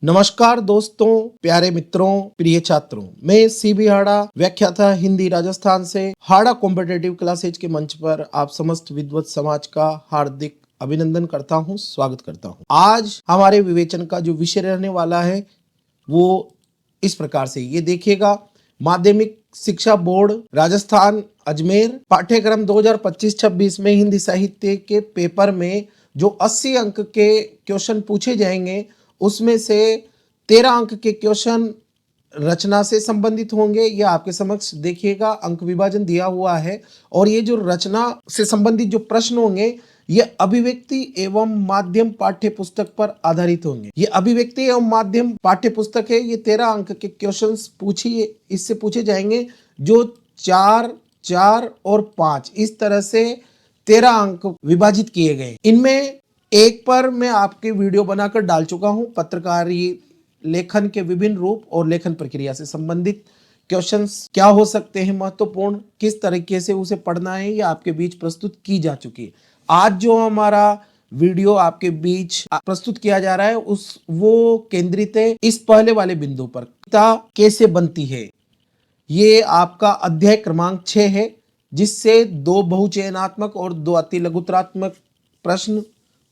नमस्कार दोस्तों, प्यारे मित्रों, प्रिय छात्रों। मैं सीबी हाड़ा व्याख्याता हिंदी राजस्थान से हाड़ा कॉम्पिटेटिव क्लासेज के मंच पर आप समस्त विद्वत समाज का हार्दिक अभिनंदन करता हूं, स्वागत करता हूं। आज हमारे विवेचन का जो विषय रहने वाला है वो इस प्रकार से ये देखिएगा। माध्यमिक शिक्षा बोर्ड राजस्थान अजमेर पाठ्यक्रम 2025-26 में हिंदी साहित्य के पेपर में जो 80 अंक के क्वेश्चन पूछे जाएंगे उसमें से 13 अंक के क्वेश्चन रचना से संबंधित होंगे। यह आपके समक्ष देखिएगा, अंक विभाजन दिया हुआ है। और ये जो रचना से संबंधित जो प्रश्न होंगे ये अभिव्यक्ति एवं माध्यम पाठ्य पुस्तक पर आधारित होंगे। ये अभिव्यक्ति एवं माध्यम पाठ्य पुस्तक है। ये 13 अंक के क्वेश्चंस पूछिए इससे पूछे जाएंगे जो 4, 4 और 5 इस तरह से 13 अंक विभाजित किए गए। इनमें एक पर मैं आपके वीडियो बनाकर डाल चुका हूं। पत्रकारी लेखन के विभिन्न रूप और लेखन प्रक्रिया से संबंधित क्वेश्चंस क्या हो सकते हैं, महत्वपूर्ण किस तरीके से उसे पढ़ना है, ये आपके बीच प्रस्तुत की जा चुकी है। आज जो हमारा वीडियो आपके बीच प्रस्तुत किया जा रहा है वो केंद्रित है इस पहले वाले बिंदु पर, कविता कैसे बनती है। ये आपका अध्याय क्रमांक 6 है, जिससे 2 बहुचयनात्मक और 2 अति लघुतरात्मक प्रश्न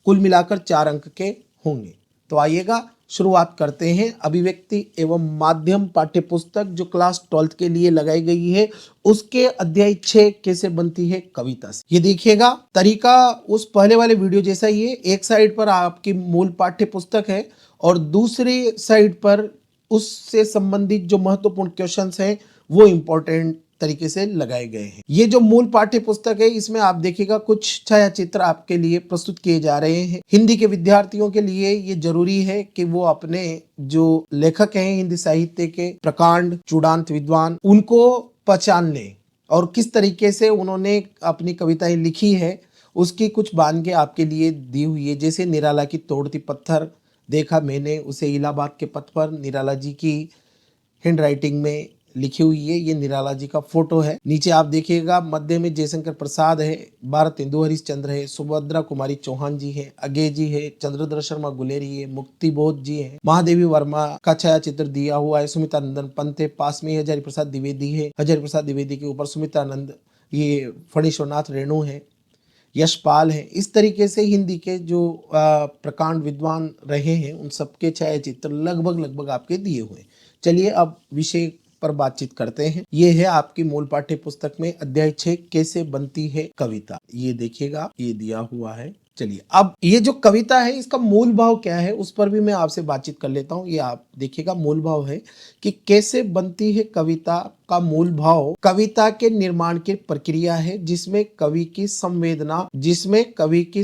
कुल मिलाकर 4 अंक के होंगे। तो आइएगा शुरुआत करते हैं। अभिव्यक्ति एवं माध्यम पाठ्य पुस्तक जो क्लास 12th के लिए लगाई गई है उसके अध्याय 6 कैसे बनती है कविता से। ये देखिएगा, तरीका उस पहले वाले वीडियो जैसा ही है। एक साइड पर आपकी मूल पाठ्य पुस्तक है और दूसरी साइड पर उससे संबंधित जो महत्वपूर्ण क्वेश्चंस हैं वो इंपॉर्टेंट तरीके से लगाए गए हैं। ये जो मूल पाठ्य पुस्तक है इसमें आप देखिएगा कुछ छायाचित्र आपके लिए प्रस्तुत किए जा रहे हैं। हिंदी के विद्यार्थियों के लिए ये जरूरी है कि वो अपने जो लेखक हैं हिंदी साहित्य के, प्रकांड, चूड़ान्त विद्वान, उनको पहचान लें और किस तरीके से उन्होंने अपनी कविताएं लिखी है उसकी कुछ बानगे आपके लिए दी हुई है। जैसे निराला की तोड़ती पत्थर देखा मैंने उसे इलाहाबाद के पथ पर, निराला जी की हैंड राइटिंग में लिखी हुई है। ये निराला जी का फोटो है। नीचे आप देखिएगा मध्य में जयशंकर प्रसाद है, भारतेंदु हरिश्चंद्र है, सुभद्रा कुमारी चौहान जी है, अगे जी है, चंद्रधर शर्मा गुलेरी है, मुक्ति बोध जी है, महादेवी वर्मा का छायाचित्र दिया हुआ है, सुमिता नंदन पंत है, पास में हजारी प्रसाद द्विवेदी है, हजारी प्रसाद द्विवेदी के ऊपर सुमिता नंद, ये फणीश्वरनाथ रेणु है, यशपाल है। इस तरीके से हिंदी के जो प्रकांड विद्वान रहे हैं उन सबके छायाचित्र लगभग आपके दिए हुए। चलिए अब विषय पर बातचीत करते हैं। ये है आपकी मूल पाठ्य पुस्तक में अध्याय 6 कैसे बनती है कविता। ये देखिएगा, ये दिया हुआ है। चलिए अब ये जो कविता है इसका मूल भाव क्या है उस पर भी मैं आपसे बातचीत कर लेता हूँ। ये आप देखिएगा, मूल भाव है कि कैसे बनती है कविता का मूल भाव कविता के निर्माण की प्रक्रिया है, जिसमें कवि की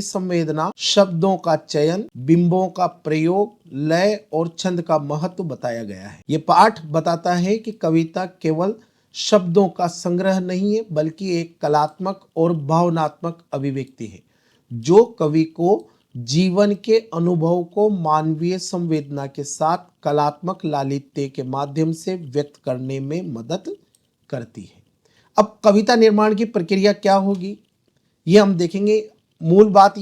संवेदना, शब्दों का चयन, बिंबों का प्रयोग, लय और छंद का महत्व बताया गया है। ये पाठ बताता है कि कविता केवल शब्दों का संग्रह नहीं है बल्कि एक कलात्मक और भावनात्मक अभिव्यक्ति है जो कवि को जीवन के अनुभव को मानवीय संवेदना के साथ कलात्मक लालित्य के माध्यम से व्यक्त करने में मदद करती है। अब कविता निर्माण की प्रक्रिया क्या होगी ये हम देखेंगे। मूल भाव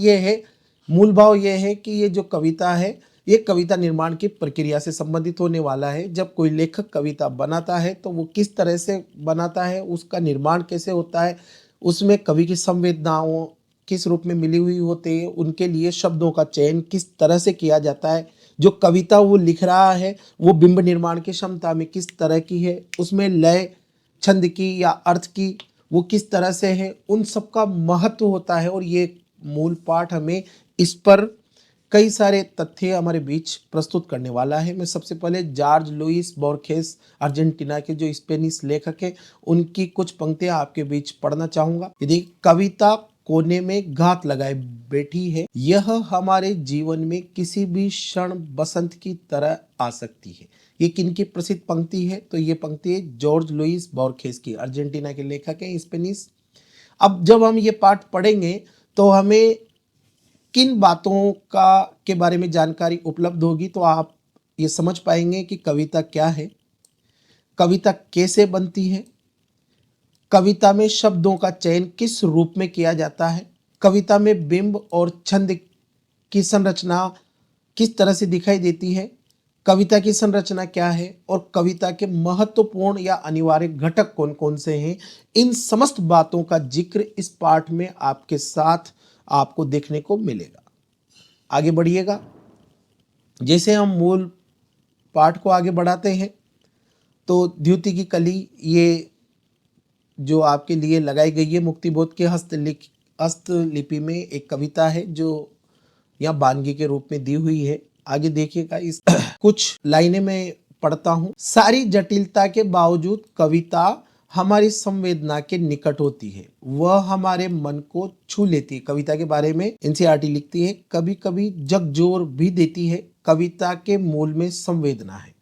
यह है कि ये जो कविता है ये कविता निर्माण की प्रक्रिया से संबंधित होने वाला है। जब कोई लेखक कविता बनाता है तो वो किस तरह से बनाता है, उसका निर्माण कैसे होता है, उसमें कवि की संवेदनाओं किस रूप में मिली हुई होती है, उनके लिए शब्दों का चयन किस तरह से किया जाता है, जो कविता वो लिख रहा है वो बिंब निर्माण की क्षमता में किस तरह की है, उसमें लय छंद की या अर्थ की वो किस तरह से है, उन सब का महत्व होता है। और ये मूल पाठ हमें इस पर कई सारे तथ्य हमारे बीच प्रस्तुत करने वाला है। मैं सबसे पहले जॉर्ज लुइस बोर्खेस अर्जेंटीना के जो स्पेनिश लेखक है उनकी कुछ पंक्तियां आपके बीच पढ़ना चाहूंगा। यदि कविता कोने में घात लगाए बैठी है, यह हमारे जीवन में किसी भी क्षण बसंत की तरह आ सकती है। ये किनकी प्रसिद्ध पंक्ति है? तो ये पंक्ति है जॉर्ज लुइस बोर्खेस की, अर्जेंटीना के लेखक हैं स्पेनिश। अब जब हम ये पाठ पढ़ेंगे तो हमें किन बातों के बारे में जानकारी उपलब्ध होगी तो आप ये समझ पाएंगे कि कविता क्या है, कविता कैसे बनती है, कविता में शब्दों का चयन किस रूप में किया जाता है, कविता में बिंब और छंद की संरचना किस तरह से दिखाई देती है, कविता की संरचना क्या है और कविता के महत्वपूर्ण या अनिवार्य घटक कौन कौन से हैं, इन समस्त बातों का जिक्र इस पाठ में आपके साथ आपको देखने को मिलेगा। आगे बढ़िएगा। जैसे हम मूल पाठ को आगे बढ़ाते हैं तो द्युति की कली ये जो आपके लिए लगाई गई है मुक्तिबोध के हस्तलिपि में एक कविता है जो यहाँ बानगी के रूप में दी हुई है। आगे देखिएगा, इस कुछ लाइनें मैं पढ़ता हूँ। सारी जटिलता के बावजूद कविता हमारी संवेदना के निकट होती है, वह हमारे मन को छू लेती है। कविता के बारे में एनसीईआरटी लिखती है, कभी कभी झकझोर भी देती है। कविता के मूल में संवेदना है।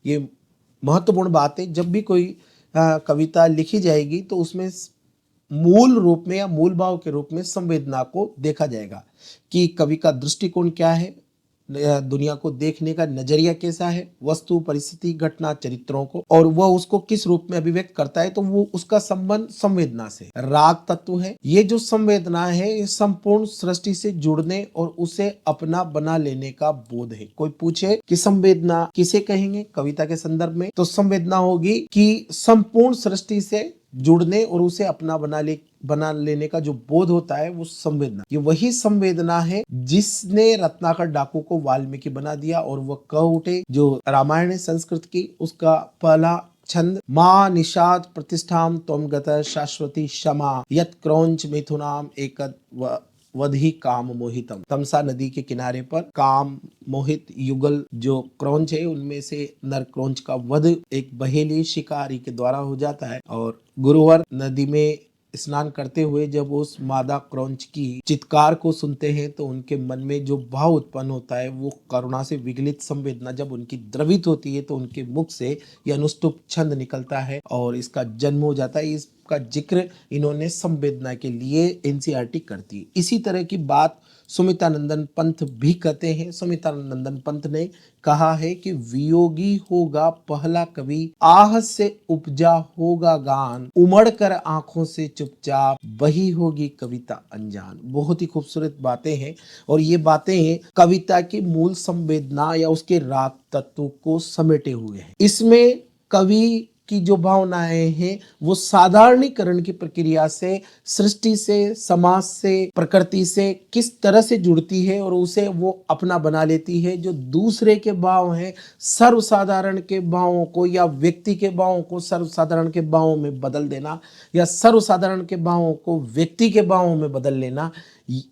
ये महत्वपूर्ण बात है। जब भी कोई कविता लिखी जाएगी तो उसमें मूल रूप में या मूल भाव के रूप में संवेदना को देखा जाएगा कि कवि का दृष्टिकोण क्या है, दुनिया को देखने का नजरिया कैसा है, वस्तु, परिस्थिति, घटना, चरित्रों को, और वह उसको किस रूप में अभिव्यक्त करता है। तो वो उसका संबंध संवेदना से राग तत्व है। ये जो संवेदना है ये संपूर्ण सृष्टि से जुड़ने और उसे अपना बना लेने का बोध है। कोई पूछे कि संवेदना किसे कहेंगे कविता के संदर्भ में, तो संवेदना होगी कि संपूर्ण सृष्टि से जुड़ने और उसे अपना बना लेने का जो बोध होता है वो संवेदना। ये वही संवेदना है जिसने रत्नाकर डाकू को वाल्मीकि बना दिया और वह कह उठे, जो रामायण है संस्कृत की, उसका पहला छंद, माँ निषाद प्रतिष्ठाम त्वं गतः शाश्वती क्षमा यत् क्रौंच मिथुनाम एकद वधि काम मोहितम। तमसा नदी के किनारे पर काम मोहित युगल जो क्रौंच है उनमें से नर क्रौंच का वध एक बहेली शिकारी के द्वारा हो जाता है, और गुरुवर नदी में स्नान करते हुए जब उस मादा क्रौंच की चित्कार को सुनते हैं तो उनके मन में जो भाव उत्पन्न होता है वो करुणा से विगलित संवेदना जब उनकी द्रवित होती है तो उनके मुख से यह अनुष्टुप छंद निकलता है और इसका जन्म हो जाता है। इसका जिक्र इन्होंने संवेदना के लिए एनसीईआरटी करती है। इसी तरह की बात सुमितानंदन पंत भी कहते हैं। सुमितानंदन पंत ने कहा है कि वियोगी होगा पहला कवि, आह से उपजा होगा गान, उमड़ कर आंखों से चुपचाप वही होगी कविता अनजान। बहुत ही खूबसूरत बातें हैं और ये बातें कविता की मूल संवेदना या उसके राग तत्व को समेटे हुए हैं। इसमें कवि की जो भावनाएं हैं वो साधारणीकरण की प्रक्रिया से, सृष्टि से, समाज से, प्रकृति से किस तरह से जुड़ती है और उसे वो अपना बना लेती है। जो दूसरे के भाव हैं सर्वसाधारण के भावों को या व्यक्ति के भावों को सर्वसाधारण के भावों में बदल देना या सर्वसाधारण के भावों को व्यक्ति के भावों में बदल लेना,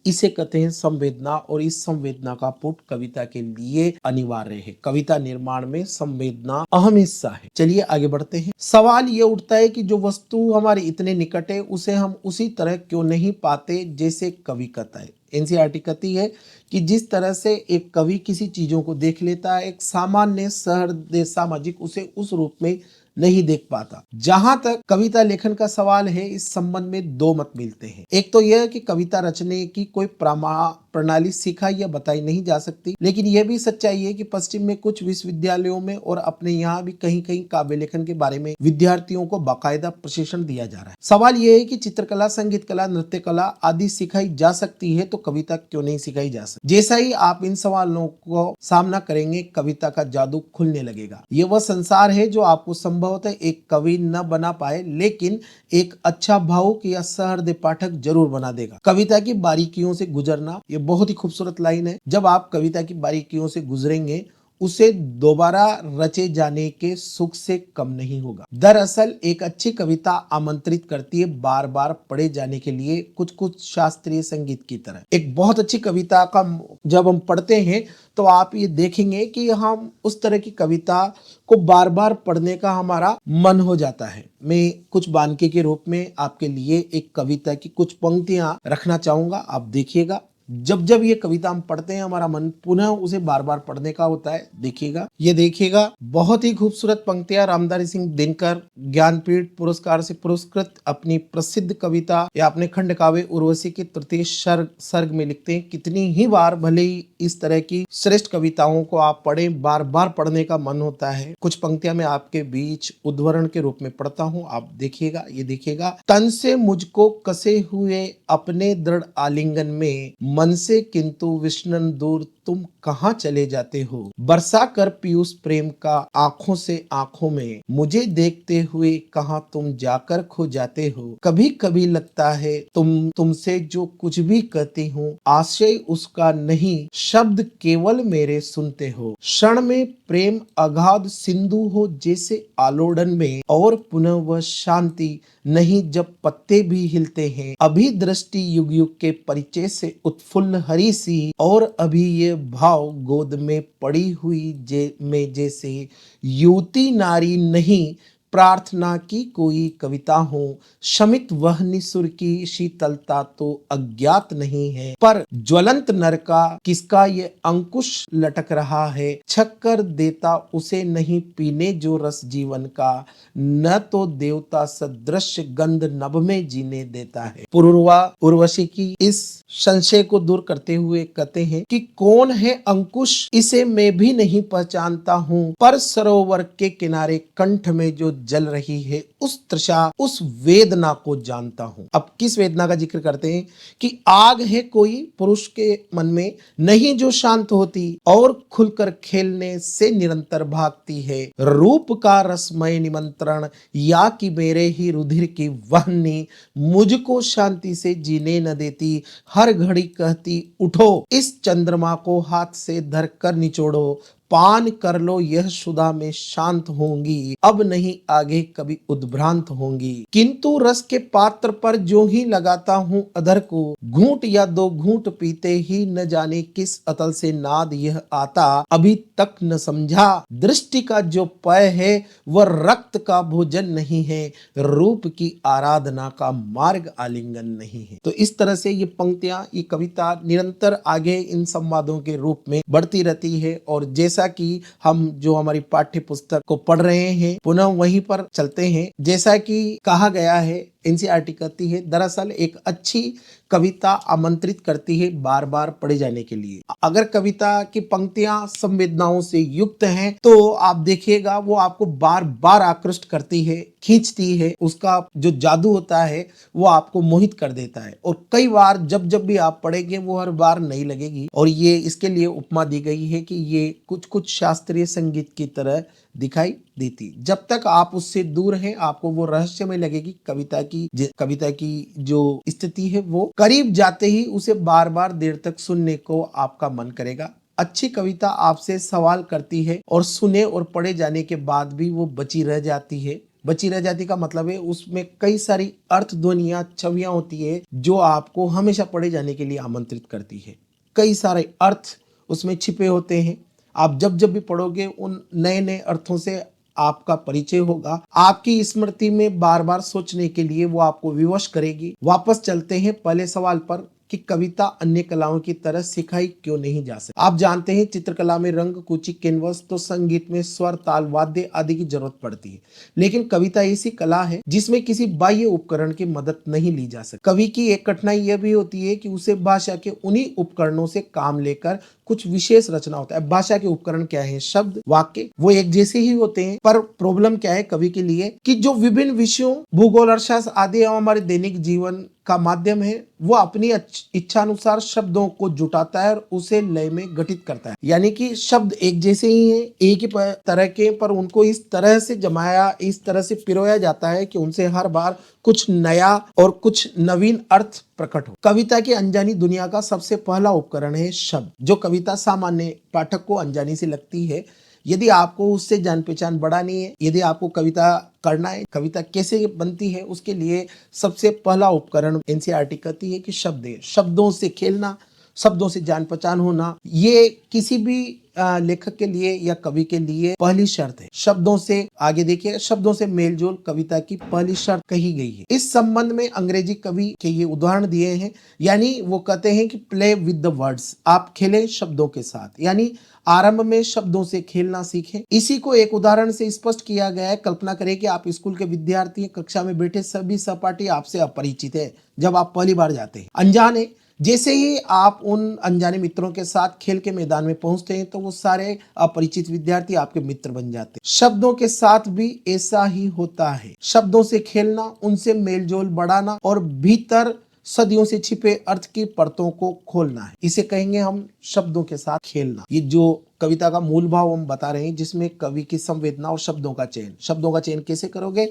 इसे कहते हैं संवेदना। और इस संवेदना का पुट कविता के लिए अनिवार्य है। कविता निर्माण में संवेदना अहम हिस्सा है। चलिए आगे बढ़ते हैं। सवाल ये उठता है कि जो वस्तु हमारे इतने निकट है उसे हम उसी तरह क्यों नहीं पाते जैसे कवि कहता है। एनसीईआरटी कहती है कि जिस तरह से एक कवि किसी चीजों को देख लेता है, एक सामान्य सहृदय सामाजिक उसे उस रूप में नहीं देख पाता। जहां तक कविता लेखन का सवाल है, इस संबंध में दो मत मिलते हैं। एक तो यह कि कविता रचने की कोई प्रणाली सिखाई या बताई नहीं जा सकती, लेकिन यह भी सच्चाई है कि पश्चिम में कुछ विश्वविद्यालयों में और अपने यहाँ भी कहीं कहीं काव्य लेखन के बारे में विद्यार्थियों को बाकायदा प्रशिक्षण दिया जा रहा है। सवाल यह है कि चित्रकला, संगीत कला, नृत्य कला आदि सिखाई जा सकती है तो कविता क्यों नहीं सिखाई जा सकती। जैसा ही आप इन सवालों को सामना करेंगे कविता का जादू खुलने लगेगा। ये वह संसार है जो आपको संभवतः एक कवि न बना पाए लेकिन एक अच्छा भावुक या सहृदय पाठक जरूर बना देगा। कविता की बारीकियों से गुजरना, ये बहुत ही खूबसूरत लाइन है। जब आप कविता की बारीकियों से गुजरेंगे उसे दोबारा रचे जाने के सुख से कम नहीं होगा। दरअसल एक अच्छी कविता आमंत्रित करती है बार बार पढ़े जाने के लिए, कुछ कुछ शास्त्रीय संगीत की तरह। एक बहुत अच्छी कविता का जब हम पढ़ते हैं तो आप ये देखेंगे कि हम उस तरह की कविता को बार बार पढ़ने का हमारा मन हो जाता है। मैं कुछ बानके के रूप में आपके लिए एक कविता की कुछ पंक्तियां रखना चाहूंगा, आप देखिएगा। जब जब ये कविता हम पढ़ते हैं हमारा मन पुनः उसे बार बार पढ़ने का होता है। देखिएगा, ये देखिएगा, बहुत ही खूबसूरत पंक्तियां रामधारी सिंह दिनकर ज्ञानपीठ पुरस्कार से पुरस्कृत अपनी प्रसिद्ध कविता या अपने खंड काव्य उर्वशी के तृतीय सर्ग में लिखते हैं। कितनी ही बार भले ही इस तरह की श्रेष्ठ कविताओं को आप पढ़ें, बार बार पढ़ने का मन होता है। कुछ पंक्तियां मैं आपके बीच उद्धरण के रूप में पढ़ता हूँ, आप देखिएगा। ये देखिएगा, तन से मुझको कसे हुए अपने दृढ़ आलिंगन में, मन से किंतु विष्णन दूर तुम कहाँ चले जाते हो, बरसा कर पीयूष प्रेम का आंखों से आंखों में, मुझे देखते हुए कहाँ तुम जाकर खो जाते हो। कभी कभी लगता है तुमसे जो कुछ भी कहती हूँ आशय उसका नहीं, शब्द केवल मेरे सुनते हो। क्षण में प्रेम अगाध सिंधु हो जैसे आलोड़न में, और पुनः वह शांति नहीं जब पत्ते भी हिलते हैं। अभी दृष्टि युग युग के परिचय से उत्फुल्ल हरी सी, और अभी ये भाव गोद में पड़ी हुई में जैसे युवती नारी नहीं, प्रार्थना की कोई कविता हो। शमित वह निसुर की शीतलता तो अज्ञात नहीं है, पर ज्वलंत नर का किसका ये अंकुश लटक रहा है। छक्कर देता उसे नहीं पीने जो रस जीवन का, न तो देवता सदृश गंध नभ में जीने देता है। पुरुरवा उर्वशी की इस संशय को दूर करते हुए कहते हैं कि कौन है अंकुश, इसे मैं भी नहीं पहचानता हूँ, पर सरोवर के किनारे कंठ में जो जल रही है उस तृषा, उस वेदना को जानता हूँ। अब किस वेदना का जिक्र करते हैं कि आग है कोई पुरुष के मन में नहीं जो शांत होती, और खुलकर खेलने से निरंतर भागती है। रूप का रसमय निमंत्रण या कि मेरे ही रुधिर की वहनी, मुझको शांति से जीने न देती। हर घड़ी कहती उठो, इस चंद्रमा को हाथ से धर कर निचोड़ो, पान कर लो यह सुधा में शांत होंगी, अब नहीं आगे कभी उद्भ्रांत होंगी। किंतु रस के पात्र पर जो ही लगाता हूँ अधर को, घूंट या दो घूंट पीते ही न जाने किस अतल से नाद यह आता, अभी तक न समझा दृष्टि का जो पय है वह रक्त का भोजन नहीं है, रूप की आराधना का मार्ग आलिंगन नहीं है। तो इस तरह से ये पंक्तियां, ये कविता निरंतर आगे इन संवादों के रूप में बढ़ती रहती है। और जैसा कि हम जो हमारी पाठ्य पुस्तक को पढ़ रहे हैं पुनः वहीं पर चलते हैं। जैसा कि कहा गया है, एनसीईआरटी कहती है दरअसल एक अच्छी कविता आमंत्रित करती है बार बार पढ़े जाने के लिए। अगर कविता की पंक्तियां संवेदनाओं से युक्त हैं तो आप देखिएगा वो आपको बार बार आकृष्ट करती है, खींचती है, उसका जो जादू होता है वो आपको मोहित कर देता है। और कई बार जब जब भी आप पढ़ेंगे वो हर बार नई लगेगी। और ये इसके लिए उपमा दी गई है कि ये कुछ कुछ शास्त्रीय संगीत की तरह दिखाई देती। जब तक आप उससे दूर हैं आपको वो रहस्यमय लगेगी। कविता की जो स्थिति है वो करीब जाते ही उसे बार बार देर तक सुनने को आपका मन करेगा। अच्छी कविता आपसे सवाल करती है और सुने और पढ़े जाने के बाद भी वो बची रह जाती है। बची रह जाती का मतलब है उसमें कई सारी अर्थ ध्वनियां, छवियां होती है जो आपको हमेशा पढ़े जाने के लिए आमंत्रित करती है। कई सारे अर्थ उसमें छिपे होते हैं। आप जब जब भी पढ़ोगे उन नए नए अर्थों से आपका परिचय होगा। आपकी स्मृति में बार बार सोचने के लिए वो आपको विवश करेगी। वापस चलते हैं पहले सवाल पर कि कविता अन्य कलाओं की तरह सिखाई क्यों नहीं जा सकती। आप जानते हैं चित्रकला में रंग, कुची, कैनवस, तो संगीत में स्वर, ताल, वाद्य आदि की जरूरत पड़ती है। लेकिन कविता ऐसी कला है जिसमें किसी बाह्य उपकरण की मदद नहीं ली जा सकती। कवि की एक कठिनाई यह भी होती है कि उसे भाषा के उन्हीं उपकरणों से काम लेकर कुछ विशेष रचना होता है। भाषा के उपकरण क्या है? शब्द, वाक्य, वो एक जैसे ही होते हैं। पर प्रॉब्लम क्या है कवि के लिए कि जो विभिन्न विषयों, भूगोल, अर्थशास्त्र आदि एवं हमारे दैनिक जीवन का माध्यम है वो अपनी इच्छा अनुसार शब्दों को जुटाता है और उसे लय में गठित करता है। यानी कि शब्द एक जैसे ही हैं, एक ही तरह के, पर उनको इस तरह से जमाया, इस तरह से पिरोया जाता है कि उनसे हर बार कुछ नया और कुछ नवीन अर्थ प्रकट हो। कविता की अनजानी दुनिया का सबसे पहला उपकरण है शब्द। जो कविता सामान्य पाठक को अनजानी से लगती है, यदि आपको उससे जान पहचान बढ़ानी है, यदि आपको कविता करना है, कविता कैसे बनती है, उसके लिए सबसे पहला उपकरण एनसीईआरटी कहती है कि शब्द है। शब्दों से खेलना, शब्दों से जान पहचान होना, ये किसी भी लेखक के लिए या कवि के लिए पहली शर्त है। शब्दों से आगे देखिए, शब्दों से मेलजोल कविता की पहली शर्त कही गई है। इस संबंध में अंग्रेजी कवि के ये उदाहरण दिए हैं। यानी वो कहते हैं कि प्ले विद द वर्ड्स, आप खेलें शब्दों के साथ, यानी आरंभ में शब्दों से खेलना सीखें। इसी को एक उदाहरण से स्पष्ट किया गया है। कल्पना करें कि आप स्कूल के विद्यार्थी हैं, कक्षा में बैठे सभी सहपाठी आपसे अपरिचित है। जब आप पहली बार जाते हैं, अनजान है, जैसे ही आप उन अनजाने मित्रों के साथ खेल के मैदान में पहुंचते हैं तो वो सारे अपरिचित विद्यार्थी आपके मित्र बन जाते हैं। शब्दों के साथ भी ऐसा ही होता है। शब्दों से खेलना, उनसे मेलजोल बढ़ाना और भीतर सदियों से छिपे अर्थ की परतों को खोलना है। इसे कहेंगे हम शब्दों के साथ खेलना, ये जो कविता का मूल भाव हम बता रहे हैं, जिसमें कवि की संवेदना और शब्दों का चयन कैसे करोगे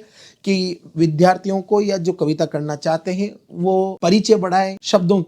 कि विद्यार्थियों को या जो कविता करना चाहते हैं वो परिचय बढ़ाए शब्दों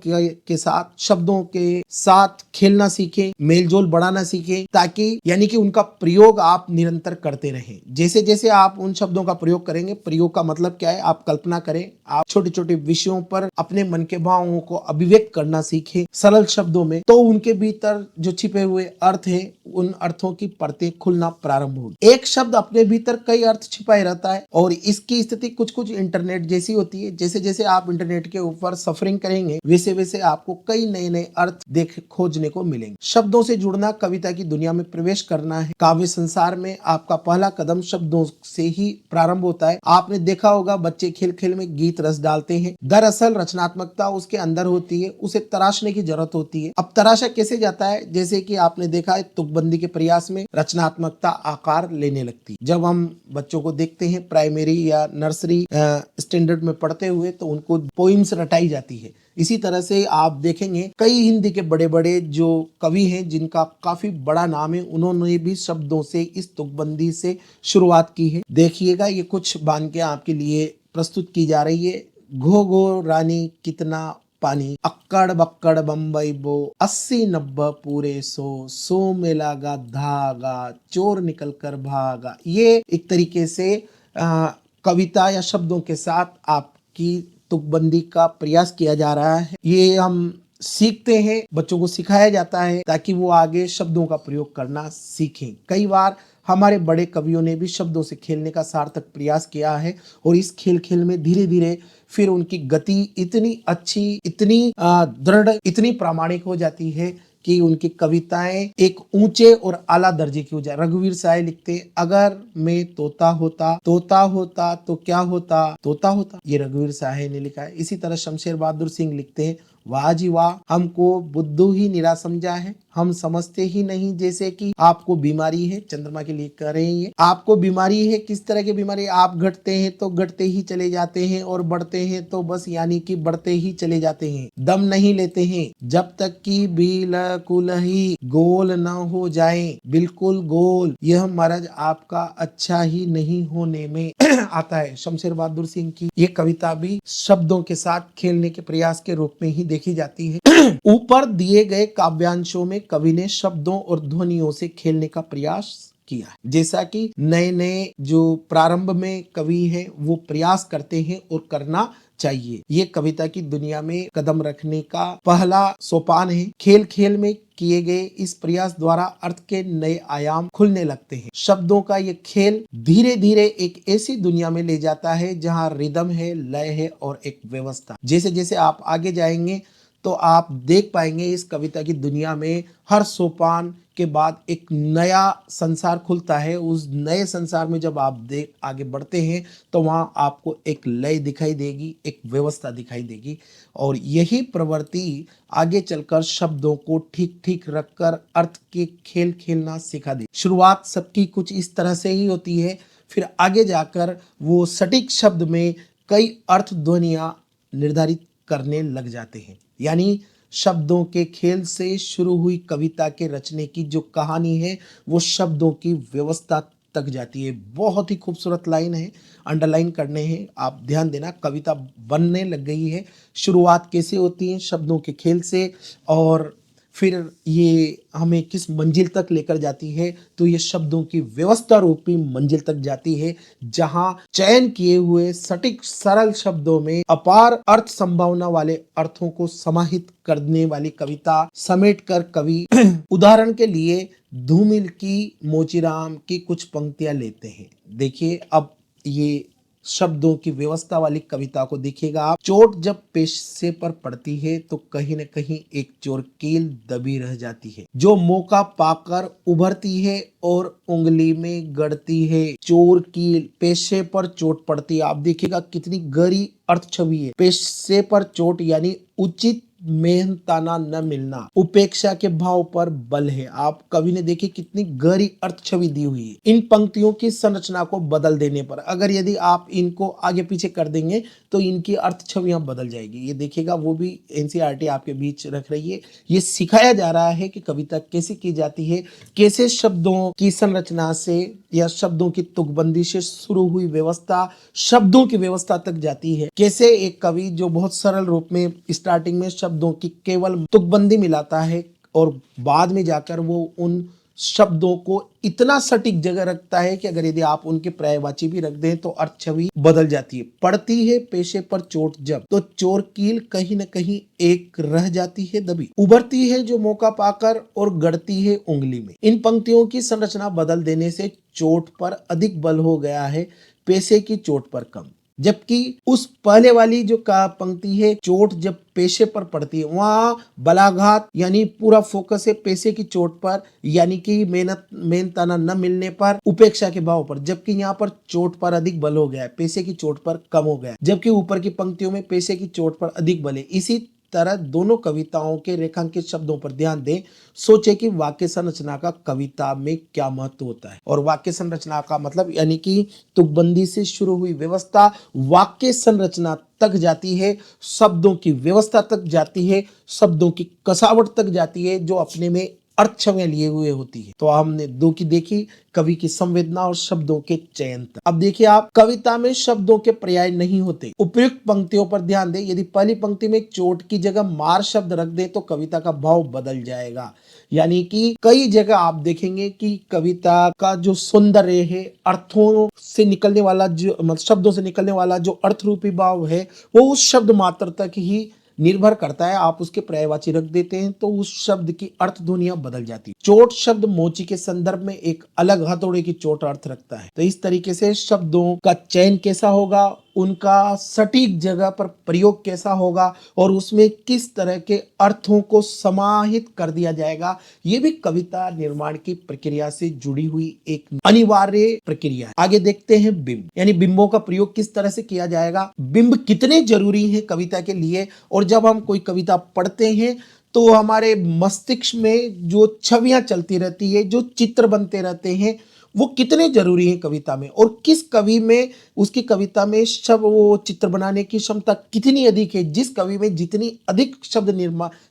शब्दों के साथ खेलना सीखे, मेलजोल बढ़ाना सीखे, ताकि यानी कि उनका प्रयोग आप निरंतर करते रहें। जैसे जैसे आप उन शब्दों का प्रयोग करेंगे, प्रयोग का मतलब क्या है, आप कल्पना करें, आप छोटे छोटे विषयों पर अपने मन के भावों को अभिव्यक्त करना सीखें सरल शब्दों में, तो उनके भीतर जो छिपे हुए अर्थ है उन अर्थों की परतें खुलना प्रारंभ होगी। एक शब्द अपने भीतर कई अर्थ छिपाए रहता है और इसकी स्थिति कुछ कुछ इंटरनेट जैसी होती है। जैसे जैसे आप इंटरनेट के ऊपर सफरिंग करेंगे वैसे वैसे आपको कई नए नए अर्थ खोजने को मिलेंगे। शब्दों से जुड़ना, कविता की दुनिया में प्रवेश करना है। काव्य संसार में आपका पहला कदम शब्दों से ही प्रारंभ होता है। आपने देखा होगा बच्चे खेल खेल में गीत रस डालते हैं। दरअसल रचनात्मकता उसके अंदर होती है, उसे तराशने की जरूरत होती है। अब तराशा कैसे जाता है, जैसे कि आपने देखा है तुकबंदी के प्रयास में रचनात्मकता आकार लेने लगती है। जब हम बच्चों को देखते हैं प्राइमरी या नर्सरी स्टैंडर्ड में पढ़ते हुए, तो उनको पोइम्स रटाई जाती है। इसी तरह से आप देखेंगे कई हिंदी के बड़े बड़े जो कवि हैं जिनका काफी बड़ा नाम है, उन्होंने भी शब्दों से इस तुकबंदी से शुरुआत की है। देखिएगा ये कुछ बांध के आपके लिए प्रस्तुत की जा रही है। घो घो रानी कितना पानी, अक्कड़ बक्कड़ बम्बई बो, 80-90 पूरे 100 में लागा धागा, चोर निकल कर भागा। ये एक तरीके से कविता या शब्दों के साथ आपकी तुकबंदी का प्रयास किया जा रहा है। ये हम सीखते हैं, बच्चों को सिखाया जाता है ताकि वो आगे शब्दों का प्रयोग करना सीखें। कई बार हमारे बड़े कवियों ने भी शब्दों से खेलने का सार्थक प्रयास किया है और इस खेल खेल में धीरे धीरे फिर उनकी गति इतनी अच्छी, इतनी दृढ़, इतनी प्रामाणिक हो जाती है कि उनकी कविताएं एक ऊंचे और आला दर्जे की हो जाए। रघुवीर साय लिखते, अगर मैं तोता होता तो क्या होता, तोता होता। ये रघुवीर साय ने लिखा है। इसी तरह शमशेर बहादुर सिंह लिखते हैं, वाह जी वाह, हमको बुद्धू ही निरा समझा है, हम समझते ही नहीं जैसे कि आपको बीमारी है। चंद्रमा के लिए कह रहे हैं ये, आपको बीमारी है। किस तरह की बीमारी? आप घटते हैं तो घटते ही चले जाते हैं और बढ़ते हैं तो बस यानी कि बढ़ते ही चले जाते हैं, दम नहीं लेते हैं जब तक कि बिल्कुल ही गोल न हो जाए, बिल्कुल गोल। यह मर्ज आपका अच्छा ही नहीं होने में आता है। शमशेर बहादुर सिंह की ये कविता भी शब्दों के साथ खेलने के प्रयास के रूप में ही देखी जाती है। ऊपर दिए गए काव्यांशों में कवि ने शब्दों और ध्वनियों से खेलने का प्रयास किया है। जैसा कि नए नए जो प्रारंभ में कवि हैं वो प्रयास करते हैं और करना चाहिए। ये कविता की दुनिया में कदम रखने का पहला सोपान है। खेल खेल में किए गए इस प्रयास द्वारा अर्थ के नए आयाम खुलने लगते हैं। शब्दों का ये खेल धीरे धीरे एक ऐसी दुनिया में ले जाता है जहाँ रिदम है, लय है और एक व्यवस्था। जैसे जैसे आप आगे जाएंगे तो आप देख पाएंगे इस कविता की दुनिया में हर सोपान के बाद एक नया संसार खुलता है। उस नए संसार में जब आप आगे बढ़ते हैं तो वहां आपको एक लय दिखाई देगी, एक व्यवस्था दिखाई देगी और यही प्रवृत्ति आगे चलकर शब्दों को ठीक ठीक रखकर अर्थ के खेल खेलना सिखा दे। शुरुआत सबकी कुछ इस तरह से ही होती है, फिर आगे जाकर वो सटीक शब्द में कई अर्थ ध्वनियां निर्धारित करने लग जाते हैं। यानी शब्दों के खेल से शुरू हुई कविता के रचने की जो कहानी है वो शब्दों की व्यवस्था तक जाती है। बहुत ही खूबसूरत लाइन है, अंडरलाइन करने हैं, आप ध्यान देना। कविता बनने लग गई है। शुरुआत कैसे होती है? शब्दों के खेल से, और फिर ये हमें किस मंजिल तक लेकर जाती है? तो ये शब्दों की व्यवस्था रूपी मंजिल तक जाती है, जहां चयन किए हुए सटीक सरल शब्दों में अपार अर्थ संभावना वाले अर्थों को समाहित करने वाली कविता समेट कर कवि उदाहरण के लिए धूमिल की मोचीराम की कुछ पंक्तियां लेते हैं। देखिए अब ये शब्दों की व्यवस्था वाली कविता को देखिएगा आप। चोट जब पेशे पर पड़ती है तो कहीं न कहीं एक चोरकील दबी रह जाती है जो मौका पाकर उभरती है और उंगली में गड़ती है। चोरकील, पेशे पर चोट पड़ती है। आप देखिएगा कितनी गहरी अर्थ छवि है। पेशे पर चोट यानी उचित मेहनताना न मिलना, उपेक्षा के भाव पर बल है। आप कवि ने देखी कितनी गहरी अर्थ छवि दी हुई है इन पंक्तियों की संरचना को बदल देने पर। अगर यदि आप इनको आगे पीछे कर देंगे तो इनकी अर्थ छवियां बदल जाएगी। ये देखिएगा, वो भी एनसीईआरटी आपके बीच रख रही है। ये सिखाया जा रहा है कि कविता कैसे की जाती है, कैसे शब्दों की संरचना से या शब्दों की तुकबंदी से शुरू हुई व्यवस्था शब्दों की व्यवस्था तक जाती है। कैसे एक कवि जो बहुत सरल रूप में स्टार्टिंग में शब्दों की केवल तुकबंदी मिलाता है और बाद में जाकर वो उन शब्दों को इतना सटीक जगह रखता है कि अगर यदि आप उनके पर्यायवाची भी रख दें तो अर्थ छवि बदल जाती है। पड़ती है पेशे पर चोट जब, तो चोर कील कहीं न कहीं एक रह जाती है दबी, उभरती है जो मौका पाकर और गड़ती है उंगली में। इन पंक्तियों की संरचना बदल देने से चोट पर अधिक बल हो गया है, पेशे की चोट पर कम। जबकि उस पहले वाली जो का पंक्ति है, चोट जब पेशे पर पड़ती है, वहां बलाघात यानी पूरा फोकस है पेशे की चोट पर, यानी कि मेहनताना न मिलने पर, उपेक्षा के भाव पर। जबकि यहाँ पर चोट पर अधिक बल हो गया है, पेशे की चोट पर कम हो गया है। जबकि ऊपर की पंक्तियों में पेशे की चोट पर अधिक बल है। इसी तरह दोनों कविताओं के रेखांकित शब्दों पर ध्यान दें। सोचे कि वाक्य संरचना का कविता में क्या महत्व होता है। और वाक्य संरचना का मतलब यानी कि तुकबंदी से शुरू हुई व्यवस्था वाक्य संरचना तक जाती है, शब्दों की व्यवस्था तक जाती है, शब्दों की कसावट तक जाती है, जो अपने में अर्थ छवियां लिए हुए होती है। तो हमने दो की देखी, कवि की संवेदना और शब्दों के चयन तक। अब देखिए आप, कविता में शब्दों के पर्याय नहीं होते। उपयुक्त पंक्तियों पर ध्यान दें। यदि पहली पंक्ति में चोट की जगह मार शब्द रख दे तो कविता का भाव बदल जाएगा। यानी कि कई जगह आप देखेंगे कि कविता का जो सौंदर्य है, अर्थों से निकलने वाला जो मतलब शब्दों से निकलने वाला जो अर्थ रूपी भाव है, वो उस शब्द मात्र तक ही निर्भर करता है। आप उसके पर्यायवाची रख देते हैं तो उस शब्द की अर्थ ध्वनियां बदल जाती है। चोट शब्द मोची के संदर्भ में एक अलग हथौड़े की चोट अर्थ रखता है। तो इस तरीके से शब्दों का चयन कैसा होगा, उनका सटीक जगह पर प्रयोग कैसा होगा और उसमें किस तरह के अर्थों को समाहित कर दिया जाएगा, ये भी कविता निर्माण की प्रक्रिया से जुड़ी हुई एक अनिवार्य प्रक्रिया है। आगे देखते हैं बिंब, यानी बिंबों का प्रयोग किस तरह से किया जाएगा, बिंब कितने जरूरी हैं कविता के लिए। और जब हम कोई कविता पढ़ते हैं तो हमारे मस्तिष्क में जो छवियां चलती रहती है, जो चित्र बनते रहते हैं, वो कितने जरूरी हैं कविता में। और किस कवि में उसकी कविता में शब्द वो चित्र बनाने की क्षमता कितनी अधिक है। जिस कवि में जितनी अधिक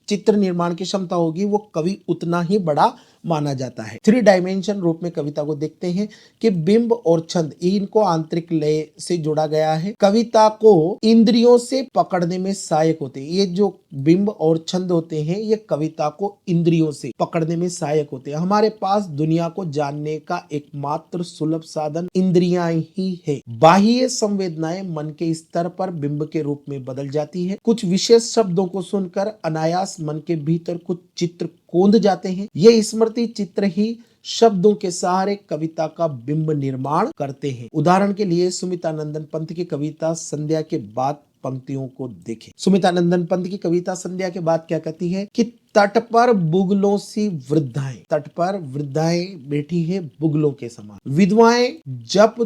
चित्र निर्माण की क्षमता होगी वो कवि उतना ही बड़ा माना जाता है। 3 डायमेंशन रूप में कविता को देखते हैं कि बिंब और छंद इनको आंतरिक लय से जोड़ा गया है, कविता को इंद्रियों से पकड़ने में सहायक होते हैं। ये जो बिंब और छंद होते हैं ये कविता को इंद्रियों से पकड़ने में सहायक होते हैं। हमारे पास दुनिया को जानने का एकमात्र सुलभ साधन इंद्रियां ही है। बाह्य संवेदनाएं मन के स्तर पर बिंब के रूप में बदल जाती है। कुछ विशेष शब्दों को सुनकर अनायास मन के भीतर कुछ चित्र कौंध जाते हैं। ये स्मृति चित्र ही शब्दों के सहारे कविता का बिंब निर्माण करते हैं। उदाहरण के लिए सुमितानंदन पंत की कविता संध्या के बाद पंक्तियों को देखें। सुमितानंदन पंत की कविता संध्या के बाद क्या कहती है कि तट पर बुगलों सी वृद्धाएं, तट पर वृद्धाएं बैठी है बुगलों के समान, विधवाएं जप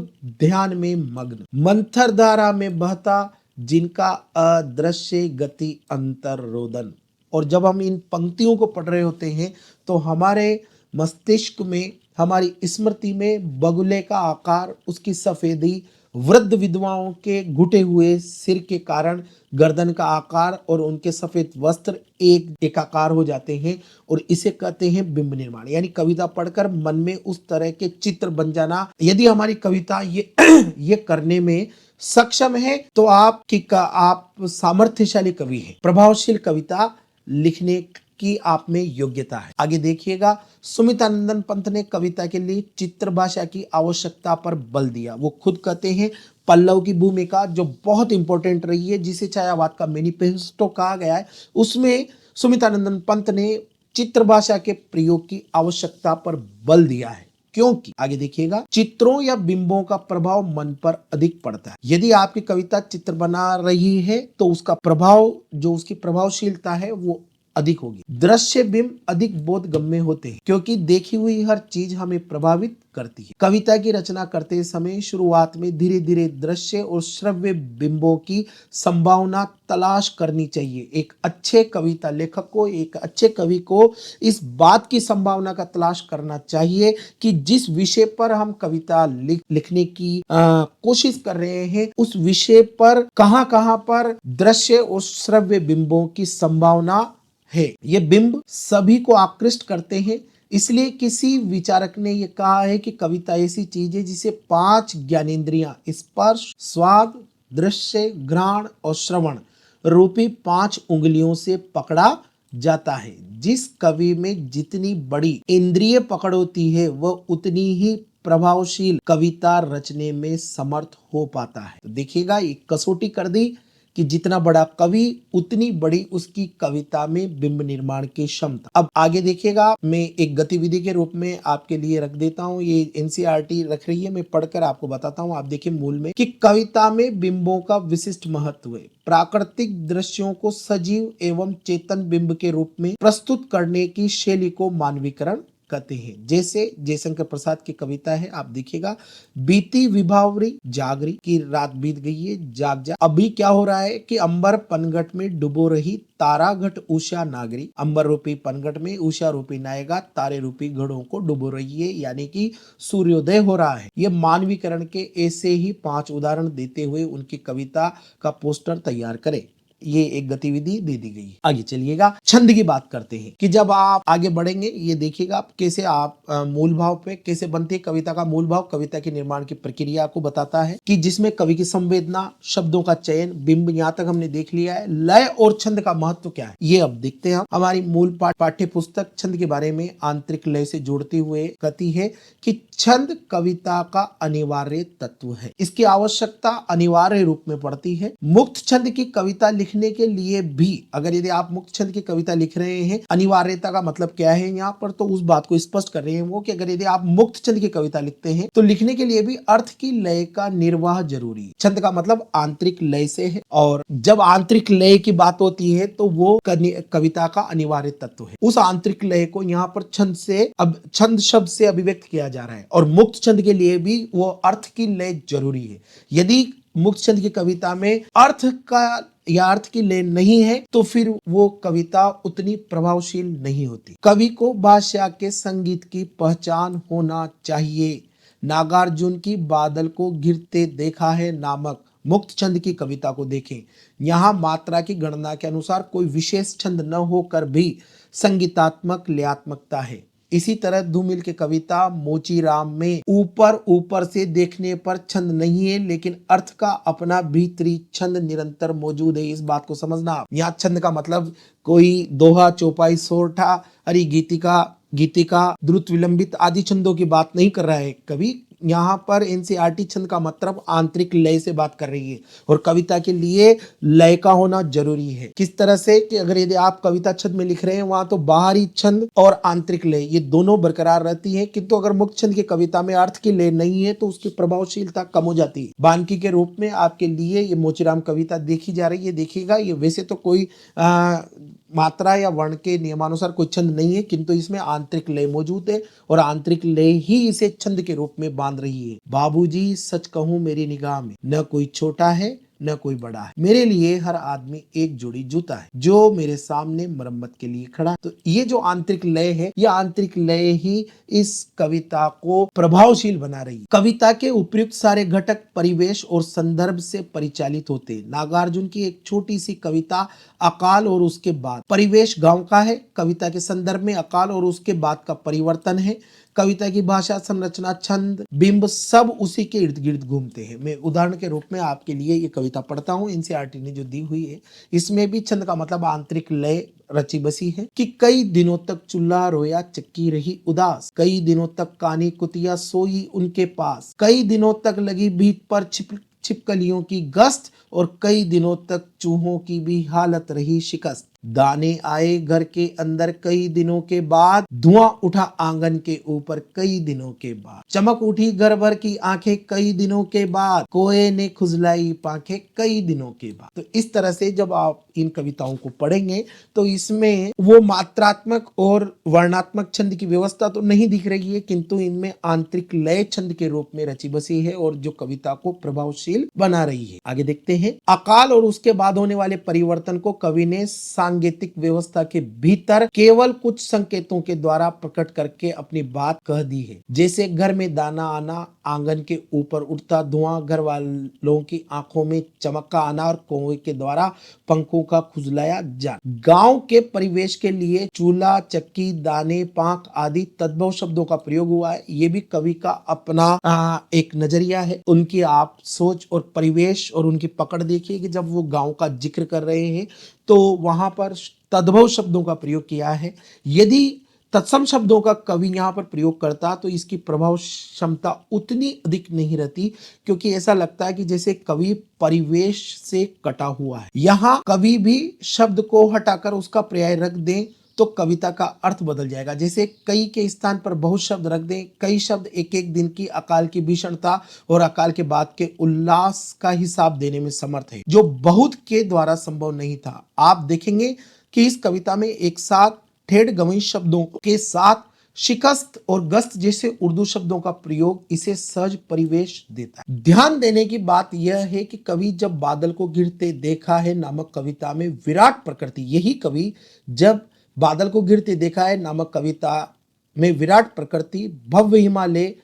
ध्यान में मग्न, मंथर धारा में बहता जिनका अदृश्य गति अंतर रोदन। और जब हम इन पंक्तियों को पढ़ रहे होते हैं तो हमारे मस्तिष्क में, हमारी स्मृति में बगुले का आकार, उसकी सफेदी, वृद्ध विधवाओं के घुटे हुए सिर के कारण गर्दन का आकार और उनके सफेद वस्त्र एक एकाकार हो जाते हैं और इसे कहते हैं बिंब निर्माण। यानी कविता पढ़कर मन में उस तरह के चित्र बन जाना। यदि हमारी कविता ये करने में सक्षम है तो आप सामर्थ्यशाली कवि हैं, प्रभावशील कविता लिखने की आप में योग्यता है। आगे देखिएगा, सुमितानंदन पंत ने कविता के लिए चित्र भाषा की आवश्यकता पर बल दिया। वो खुद कहते हैं पल्लव की भूमिका जो बहुत इंपॉर्टेंट रही है, जिसे छायावाद का मैनिफेस्टो कहा गया है, उसमें सुमितानंदन पंत ने चित्र भाषा के प्रयोग की आवश्यकता पर बल दिया है। क्योंकि आगे देखिएगा, चित्रों या बिंबों का प्रभाव मन पर अधिक पड़ता है। यदि आपकी कविता चित्र बना रही है तो उसका प्रभाव, जो उसकी प्रभावशीलता है वो अधिक होगी। दृश्य बिंब अधिक बोधगम्य होते हैं क्योंकि देखी हुई हर चीज हमें प्रभावित करती है। कविता की रचना करते समय शुरुआत में धीरे धीरे दृश्य और श्रव्य बिंबों की संभावना तलाश करनी चाहिए। एक अच्छे कविता लेखक को, एक अच्छे कवि को इस बात की संभावना का तलाश करना चाहिए कि जिस विषय पर हम कविता लिखने की कोशिश कर रहे हैं उस विषय पर कहां कहां पर दृश्य और श्रव्य बिंबों की संभावना है। ये बिंब सभी को आकृष्ट करते हैं। इसलिए किसी विचारक ने यह कहा है कि कविता ऐसी चीज है जिसे 5 ज्ञानेंद्रियां स्पर्श, स्वाद, दृश्य, घ्राण और श्रवण रूपी 5 उंगलियों से पकड़ा जाता है। जिस कवि में जितनी बड़ी इंद्रिय पकड़ होती है वह उतनी ही प्रभावशील कविता रचने में समर्थ हो पाता है। तो देखिएगा, एक कसौटी कर दी कि जितना बड़ा कवि उतनी बड़ी उसकी कविता में बिंब निर्माण की क्षमता। अब आगे देखिएगा, मैं एक गतिविधि के रूप में आपके लिए रख देता हूं। ये एनसीईआरटी रख रही है, मैं पढ़कर आपको बताता हूं। आप देखिए मूल में कि कविता में बिंबों का विशिष्ट महत्व है। प्राकृतिक दृश्यों को सजीव एवं चेतन बिंब के रूप में प्रस्तुत करने की शैली को मानवीकरण कहते हैं। जैसे जयशंकर प्रसाद की कविता है, आप देखिएगा, बीती विभावरी जागरी की रात बीत गई है, जाग जा। अभी क्या हो रहा है कि अंबर पनघट में डुबो रही तारा घट उषा नागरी। अंबर रूपी पनघट में उषा रूपी नायिका तारे रूपी घड़ों को डुबो रही है, यानी कि सूर्योदय हो रहा है। ये मानवीकरण के ऐसे ही 5 उदाहरण देते हुए उनकी कविता का पोस्टर तैयार करें। ये एक गतिविधि दे दी गई है। आगे चलिएगा, छंद की बात करते हैं कि जब आप आगे बढ़ेंगे ये देखिएगा कैसे आप मूल भाव पे कैसे बनती है कविता का मूल भाव। कविता के निर्माण की प्रक्रिया को बताता है कि जिसमें कवि की संवेदना, शब्दों का चयन, बिंब, यहाँ तक हमने देख लिया है। लय और छंद का महत्व क्या है ये अब देखते हैं। हमारी मूल पाठ्य पुस्तक छंद के बारे में आंतरिक लय से जोड़ते हुए कहती है कि छंद कविता का अनिवार्य तत्व है। इसकी आवश्यकता अनिवार्य रूप में पड़ती है। मुक्त छंद की कविता लिखने के लिए भी, अगर यदि आप मुक्त छंद की कविता लिख रहे हैं, अनिवार्यता का मतलब क्या है यहाँ पर, तो उस बात को स्पष्ट कर रहे हैं वो कि अगर यदि आप मुक्त छंद की कविता लिखते हैं तो लिखने के लिए भी अर्थ की लय का निर्वाह जरूरी है। छंद का मतलब आंतरिक लय से है, और जब आंतरिक लय की बात होती है तो वो कविता का अनिवार्य तत्व है। उस आंतरिक लय को यहाँ पर छंद शब्द से अभिव्यक्त किया जा रहा है, और मुक्त छंद के लिए भी वो अर्थ की लय जरूरी है। यदि मुक्त छंद की कविता में अर्थ का या अर्थ की लय नहीं है तो फिर वो कविता उतनी प्रभावशील नहीं होती। कवि को भाषा के संगीत की पहचान होना चाहिए। नागार्जुन की बादल को गिरते देखा है नामक मुक्त छंद की कविता को देखें। यहाँ मात्रा की गणना के अनुसार कोई विशेष छंद न होकर भी संगीतात्मक लयात्मकता है। इसी तरह धूमिल की कविता मोचीराम में ऊपर से देखने पर छंद नहीं है, लेकिन अर्थ का अपना भीतरी छंद निरंतर मौजूद है। इस बात को समझना। यहाँ छंद का मतलब कोई दोहा, चौपाई, सोरठा, हरि गीतिका, द्रुत, विलंबित आदि छंदों की बात नहीं कर रहा है कवि। यहाँ पर एनसीईआरटी छंद का मतलब आंतरिक लय से बात कर रही है, और कविता के लिए लय का होना जरूरी है। किस तरह से कि अगर यदि आप कविता छंद में लिख रहे हैं वहां तो बाहरी छंद और आंतरिक लय ये दोनों बरकरार रहती है, किंतु अगर मुक्त छंद की कविता में अर्थ की लय नहीं है तो उसकी प्रभावशीलता कम हो जाती है। बानकी के रूप में आपके लिए ये मोचीराम कविता देखी जा रही है। देखिएगा, ये वैसे तो कोई मात्रा या वर्ण के नियमानुसार कोई छंद नहीं है, किंतु इसमें आंतरिक लय मौजूद है, और आंतरिक लय ही इसे छंद के रूप में बांध रही है। बाबूजी सच कहूं मेरी निगाह में न कोई छोटा है न कोई बड़ा है, मेरे लिए हर आदमी एक जोड़ी जूता है, जो मेरे सामने मरम्मत के लिए खड़ा। तो ये जो आंतरिक लय है, ये आंतरिक लय ही इस कविता को प्रभावशील बना रही है। कविता के उपयुक्त सारे घटक परिवेश और संदर्भ से परिचालित होते हैं। नागार्जुन की एक छोटी सी कविता अकाल और उसके बाद, परिवेश गांव का है, कविता के संदर्भ में अकाल और उसके बाद का परिवर्तन है। कविता की भाषा, संरचना, छंद, बिंब सब उसी के इर्द गिर्द घूमते हैं। मैं उदाहरण के रूप में आपके लिए ये कविता पढ़ता हूँ, एनसीईआरटी ने जो दी हुई है। इसमें भी छंद का मतलब आंतरिक लय रची बसी है कि कई दिनों तक चूल्हा रोया चक्की रही उदास, कई दिनों तक कानी कुतिया सोई उनके पास, कई दिनों तक लगी भीत पर छिपकलियों की गश्त, और कई दिनों तक चूहों की भी हालत रही शिकस्त। दाने आए घर के अंदर कई दिनों के बाद, धुआं उठा आंगन के ऊपर कई दिनों के बाद। चमक उठी घर भर की आंखें कई दिनों के बाद, कोए ने खुजलाई पांखें कई दिनों के बाद। तो इस तरह से जब आप इन कविताओं को पढ़ेंगे तो इसमें वो मात्रात्मक और वर्णात्मक छंद की व्यवस्था तो नहीं दिख रही है, किंतु इनमें आंतरिक लय छंद के रूप में रची बसी है और जो कविता को प्रभावशील बना रही है। आगे देखते हैं। अकाल और उसके बाद होने वाले परिवर्तन को कवि ने सांगीतिक व्यवस्था के भीतर केवल कुछ संकेतों के द्वारा प्रकट करके अपनी बात कह दी है। जैसे घर में दाना आना, आंगन के ऊपर उठता धुआं, घर वालों की आंखों में चमक का आना और कौवे के द्वारा पंखों का खुजलाया जाना। गांव के परिवेश के लिए चूल्हा, चक्की, दाने, पांख आदि तद्भव शब्दों का प्रयोग हुआ है। ये भी कवि का अपना एक नजरिया है। उनकी आप सोच और परिवेश और उनकी पकड़ देखिए कि जब वो गांव का जिक्र कर रहे हैं तो वहां पर तद्भव शब्दों का प्रयोग किया है। यदि तत्सम शब्दों का कवि यहाँ पर प्रयोग करता तो इसकी प्रभाव क्षमता उतनी अधिक नहीं रहती, क्योंकि ऐसा लगता है कि जैसे कवि परिवेश से कटा हुआ है। यहाँ कवि भी शब्द को हटाकर उसका पर्याय रख दें तो कविता का अर्थ बदल जाएगा। जैसे कई के स्थान पर बहुत शब्द रख दें, कई शब्द एक एक दिन की अकाल की भीषणता और अकाल के बाद के उल्लास का हिसाब देने में समर्थ है, जो बहुत के द्वारा संभव नहीं था। आप देखेंगे कि इस कविता में एक साथ ठेठ गवई शब्दों के साथ शिकस्त और गस्त जैसे उर्दू शब्दों का प्रयोग इसे सहज परिवेश देता है। ध्यान देने की बात यह है कि कवि जब बादल को गिरते देखा है नामक कविता में विराट प्रकृति, यही कवि जब बादल को गिरते देखा है नामक कविता में विराट प्रकृति भव्य हिमालय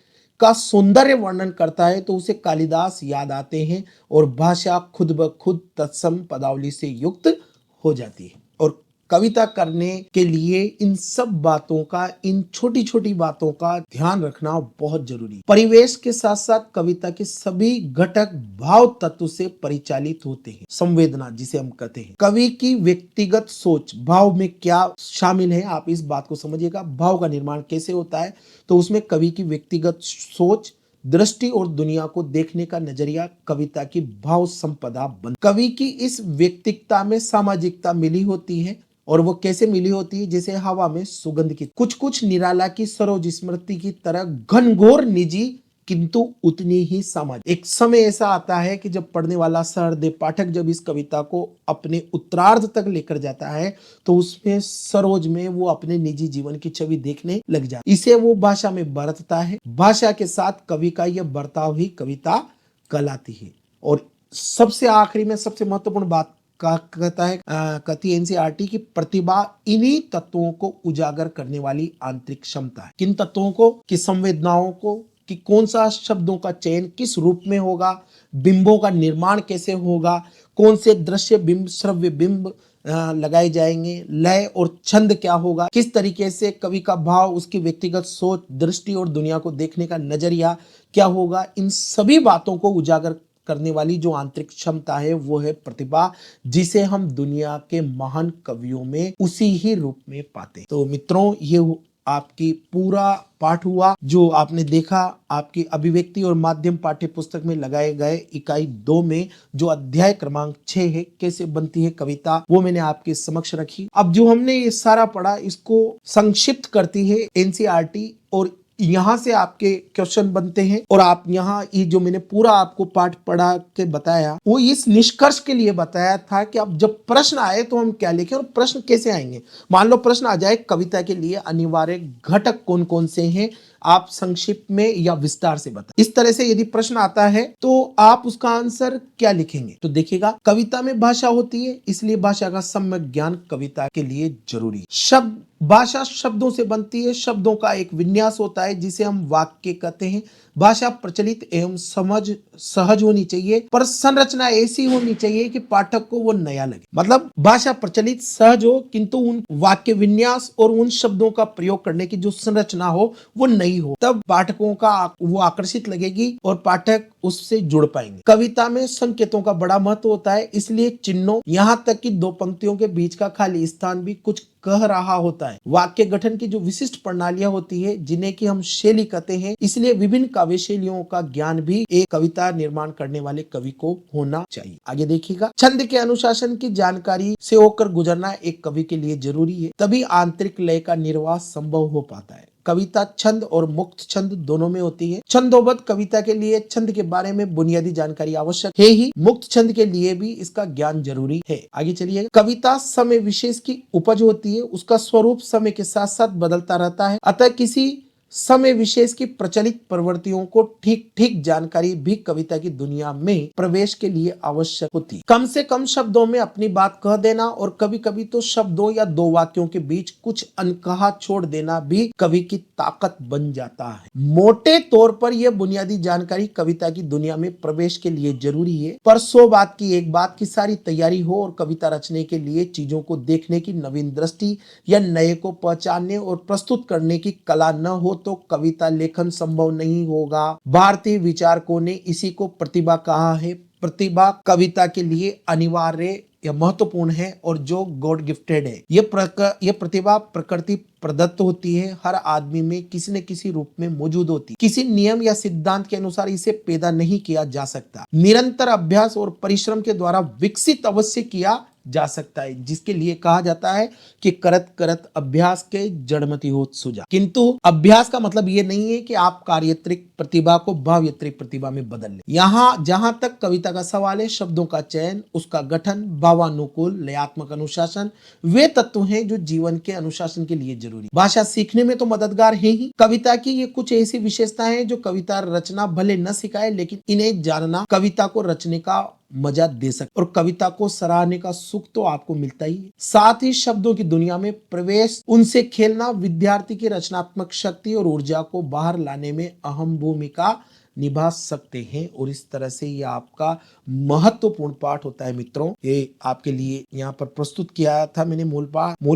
का सौंदर्य वर्णन करता है तो उसे कालिदास याद आते हैं और भाषा खुद ब खुद तत्सम पदावली से युक्त हो जाती है। और कविता करने के लिए इन सब बातों का, इन छोटी छोटी बातों का ध्यान रखना बहुत जरूरी है। परिवेश के साथ साथ कविता के सभी घटक भाव तत्व से परिचालित होते हैं। संवेदना जिसे हम कहते हैं, कवि की व्यक्तिगत सोच भाव में क्या शामिल है, आप इस बात को समझिएगा। भाव का निर्माण कैसे होता है, तो उसमें कवि की व्यक्तिगत सोच, दृष्टि और दुनिया को देखने का नजरिया कविता की भाव संपदा बन। कवि की इस व्यक्तिकता में सामाजिकता मिली होती है, और वो कैसे मिली होती है, जैसे हवा में सुगंध की, कुछ कुछ निराला की सरोज स्मृति की तरह घनघोर निजी किंतु उतनी ही सामाजिक। एक समय ऐसा आता है कि जब पढ़ने वाला सहृदय पाठक जब इस कविता को अपने उत्तरार्ध तक लेकर जाता है तो उसमें सरोज में वो अपने निजी जीवन की छवि देखने लग जाता है। इसे वो भाषा में बरतता है। भाषा के साथ कवि का यह बर्ताव ही कविता कहलाती है। और सबसे आखिरी में सबसे महत्वपूर्ण बात कहती है एनसीईआरटी की प्रतिभा इन्हीं तत्वों को उजागर करने वाली आंतरिक क्षमता है। किन तत्वों को, कि संवेदनाओं को, कि कौन सा शब्दों का चयन किस रूप में होगा, बिंबों का निर्माण कैसे होगा, कौन से दृश्य बिंब, श्रव्य बिंब लगाए जाएंगे, लय और छंद क्या होगा, किस तरीके से कवि का भाव, उसकी व्यक्तिगत सोच, दृष्टि और दुनिया को देखने का नजरिया क्या होगा, इन सभी बातों को उजागर करने वाली जो आंतरिक क्षमता है वो है प्रतिभा, जिसे हम दुनिया के महान कवियों में उसी ही रूप में पाते। तो मित्रों, ये आपकी पूरा पाठ हुआ जो आपने देखा आपकी अभिव्यक्ति और माध्यम पाठ्य पुस्तक में लगाए गए इकाई 2 में जो अध्याय क्रमांक 6 है, कैसे बनती है कविता, वो मैंने आपके समक्ष रखी। अब जो हमने ये सारा पढ़ा इसको संक्षिप्त करती है एनसीईआरटी और यहाँ से आपके क्वेश्चन बनते हैं। और आप यहाँ ये जो मैंने पूरा आपको पाठ पढ़ा के बताया वो इस निष्कर्ष के लिए बताया था कि अब जब प्रश्न आए तो हम क्या लिखें और प्रश्न कैसे आएंगे। मान लो प्रश्न आ जाए कविता के लिए अनिवार्य घटक कौन कौन से हैं, आप संक्षिप्त में या विस्तार से बताएं। इस तरह से यदि प्रश्न आता है तो आप उसका आंसर क्या लिखेंगे। तो देखिएगा, कविता में भाषा होती है, इसलिए भाषा का सम्यक ज्ञान कविता के लिए जरूरी है। शब्द, भाषा शब्दों से बनती है, शब्दों का एक विन्यास होता है जिसे हम वाक्य कहते हैं। भाषा प्रचलित एवं समझ सहज होनी चाहिए, पर संरचना ऐसी होनी चाहिए कि पाठक को वो नया लगे। मतलब भाषा प्रचलित सहज हो, किंतु उन वाक्य विन्यास और उन शब्दों का प्रयोग करने की जो संरचना हो वो नई हो, तब पाठकों का वो आकर्षित लगेगी और पाठक उससे जुड़ पाएंगे। कविता में संकेतों का बड़ा महत्व होता है, इसलिए चिन्हों, यहाँ तक कि 2 पंक्तियों के बीच का खाली स्थान भी कुछ कह रहा होता है। वाक्य गठन की जो विशिष्ट प्रणालियां होती है जिन्हें कि हम शैली कहते हैं, इसलिए विभिन्न काव्य शैलियों का ज्ञान भी एक कविता निर्माण करने वाले कवि को होना चाहिए। आगे देखिएगा, छंद के अनुशासन की जानकारी से होकर गुजरना एक कवि के लिए जरूरी है, तभी आंतरिक लय का निर्वाह संभव हो पाता है। कविता छंद और मुक्त छंद दोनों में होती है। छंदोबद्ध कविता के लिए छंद के बारे में बुनियादी जानकारी आवश्यक है ही, मुक्त छंद के लिए भी इसका ज्ञान जरूरी है। आगे चलिए। कविता समय विशेष की उपज होती है, उसका स्वरूप समय के साथ साथ बदलता रहता है, अतः किसी समय विशेष की प्रचलित प्रवृत्तियों को ठीक ठीक जानकारी भी कविता की दुनिया में प्रवेश के लिए आवश्यक होती है। कम से कम शब्दों में अपनी बात कह देना और कभी कभी तो शब्दों या दो वाक्यों के बीच कुछ अनकहा छोड़ देना भी कवि की ताकत बन जाता है। मोटे तौर पर यह बुनियादी जानकारी कविता की दुनिया में प्रवेश के लिए जरूरी है, पर 100 बात की एक बात की सारी तैयारी हो और कविता रचने के लिए चीजों को देखने की नवीन दृष्टि या नए को पहचानने और प्रस्तुत करने की कला न हो तो कविता लेखन संभव नहीं होगा। भारतीय विचारकों ने इसी को प्रतिभा कहा है। प्रतिभा कविता के लिए अनिवार्य या महत्वपूर्ण है और जो गॉड गिफ्टेड है। ये प्रतिभा प्रकृति प्रदत्त होती है, हर आदमी में किसी न किसी रूप में मौजूद होती है। किसी नियम या सिद्धांत के अनुसार इसे पैदा नहीं किया जा सकता, निरंतर अभ्यास और परिश्रम के द्वारा विकसित अवश्य किया जा सकता है, जिसके लिए कहा जाता है कि करत करत अभ्यास के जड़मति होत सुजा। किंतु अभ्यास का मतलब ये नहीं है कि आप कार्यात्मक प्रतिभा को भावयात्मक प्रतिभा में बदल लें। यहाँ जहां तक कविता का सवाल है, शब्दों का चयन, उसका गठन, भावानुकूल, लयात्मक अनुशासन वे तत्व हैं जो जीवन के अनुशासन के लिए जरूरी। भाषा सीखने में तो मददगार है ही। कविता की ये कुछ ऐसी विशेषताएं हैं जो कविता रचना भले न सिखाए, लेकिन इन्हें जानना कविता को रचने का मजा दे सकते और कविता को सराहने का सुख तो आपको मिलता ही है। साथ ही शब्दों की दुनिया में प्रवेश, उनसे खेलना विद्यार्थी की रचनात्मक शक्ति और ऊर्जा को बाहर लाने में अहम भूमिका निभा सकते हैं और इस तरह से ये आपका महत्वपूर्ण पाठ होता है। मित्रों, ये आपके लिए यहाँ पर प्रस्तुत किया था मैंने मूल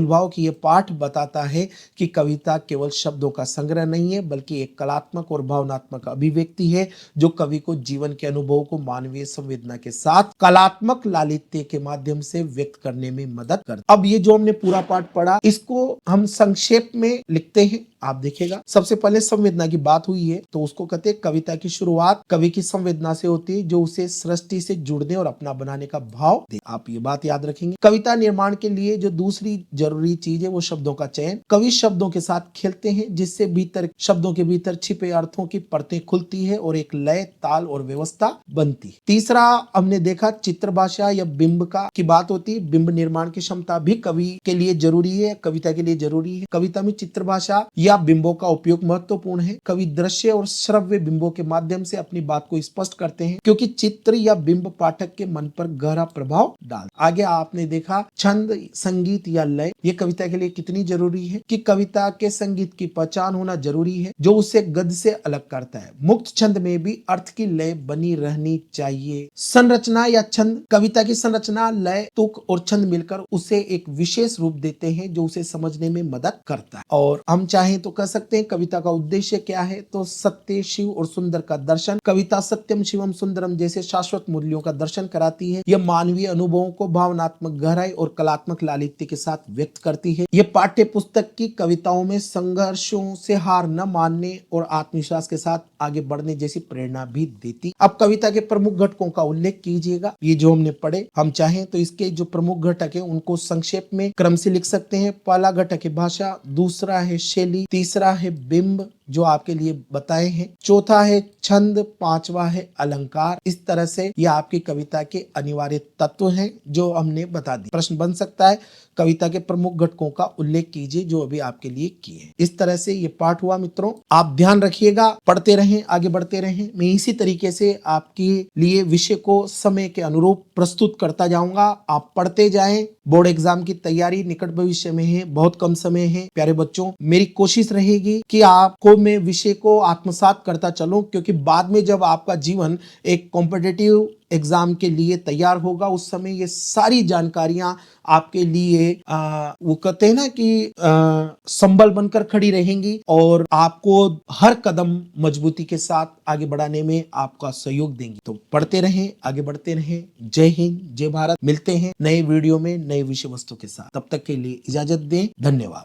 भाव की। ये पाठ बताता है कि कविता केवल शब्दों का संग्रह नहीं है, बल्कि एक कलात्मक और भावनात्मक अभिव्यक्ति है जो कवि को जीवन के अनुभव को मानवीय संवेदना के साथ कलात्मक लालित्य के माध्यम से व्यक्त करने में मदद करता। अब ये जो हमने पूरा पाठ पढ़ा, इसको हम संक्षेप में लिखते हैं। आप देखिएगा, सबसे पहले संवेदना की बात हुई है, तो उसको कहते हैं कविता की शुरुआत कवि की संवेदना से होती है, जो उसे सृष्टि से जुड़ने और अपना बनाने का भाव दे। आप ये बात याद रखेंगे। कविता निर्माण के लिए जो दूसरी जरूरी चीज है वो शब्दों का चयन। कवि शब्दों के साथ खेलते हैं, जिससे भीतर शब्दों के भीतर छिपे अर्थों की परतें खुलती है और एक लय, ताल और व्यवस्था बनती है। तीसरा हमने देखा चित्र भाषा या बिंब का की बात होती है। बिंब निर्माण की क्षमता भी कवि के लिए जरूरी है, कविता के लिए जरूरी है। कविता में चित्र भाषा या बिंबों का उपयोग महत्वपूर्ण है। कवि दृश्य और श्रव्य बिंबों के माध्यम से अपनी बात को स्पष्ट करते हैं, क्योंकि चित्र या बिंब पाठक के मन पर गहरा प्रभाव डाल। आगे आपने देखा छंद, संगीत या लय, ये कविता के लिए कितनी जरूरी है कि कविता के संगीत की पहचान होना जरूरी है, जो उसे गद्य से अलग करता है। मुक्त छंद में भी अर्थ की लय बनी रहनी चाहिए। संरचना या छंद, कविता की संरचना, लय, तुक और छंद मिलकर उसे एक विशेष रूप देते हैं जो उसे समझने में मदद करता है। और हम चाहें तो कह सकते हैं कविता का उद्देश्य क्या है, तो सत्य, शिव और सुंदर का दर्शन। कविता सत्यम, शिवम, सुंदरम जैसे शाश्वत मूल्यों का दर्शन कराती है। यह मानवीय अनुभवों को भावनात्मक गहराई और कलात्मक लालित्य के साथ व्यक्त करती है। यह पाठ्य पुस्तक की कविताओं में संघर्षों से हार न मानने और आत्मविश्वास के साथ आगे बढ़ने जैसी प्रेरणा भी देती। अब कविता के प्रमुख घटकों का उल्लेख कीजिएगा। ये जो हमने पढ़े, हम चाहें तो इसके जो प्रमुख घटक है उनको संक्षेप में क्रम से लिख सकते हैं। पहला घटक है भाषा, दूसरा है शैली, तीसरा है बिंब जो आपके लिए बताए हैं, चौथा है छंद, पांचवा है अलंकार। इस तरह से ये आपकी कविता के अनिवार्य तत्व हैं जो हमने बता दी। प्रश्न बन सकता है कविता के प्रमुख घटकों का उल्लेख कीजिए जो अभी आपके लिए किए। इस तरह से ये पाठ हुआ। मित्रों, आप ध्यान रखिएगा, पढ़ते रहें, आगे बढ़ते रहें। मैं इसी तरीके से आपके लिए विषय को समय के अनुरूप प्रस्तुत करता जाऊंगा। आप पढ़ते जाएं। बोर्ड एग्जाम की तैयारी निकट भविष्य में है, बहुत कम समय है। प्यारे बच्चों, मेरी कोशिश रहेगी कि आपको मैं विषय को आत्मसात करता चलूं, क्योंकि बाद में जब आपका जीवन एक कॉम्पिटिटिव एग्जाम के लिए तैयार होगा, उस समय ये सारी जानकारियां आपके लिए वो कहते हैं ना कि संबल बनकर खड़ी रहेंगी और आपको हर कदम मजबूती के साथ आगे बढ़ाने में आपका सहयोग देंगी। तो पढ़ते रहें, आगे बढ़ते रहें। जय हिंद, जय भारत। मिलते हैं नए वीडियो में नए विषय वस्तु के साथ। तब तक के लिए इजाजत दें। धन्यवाद।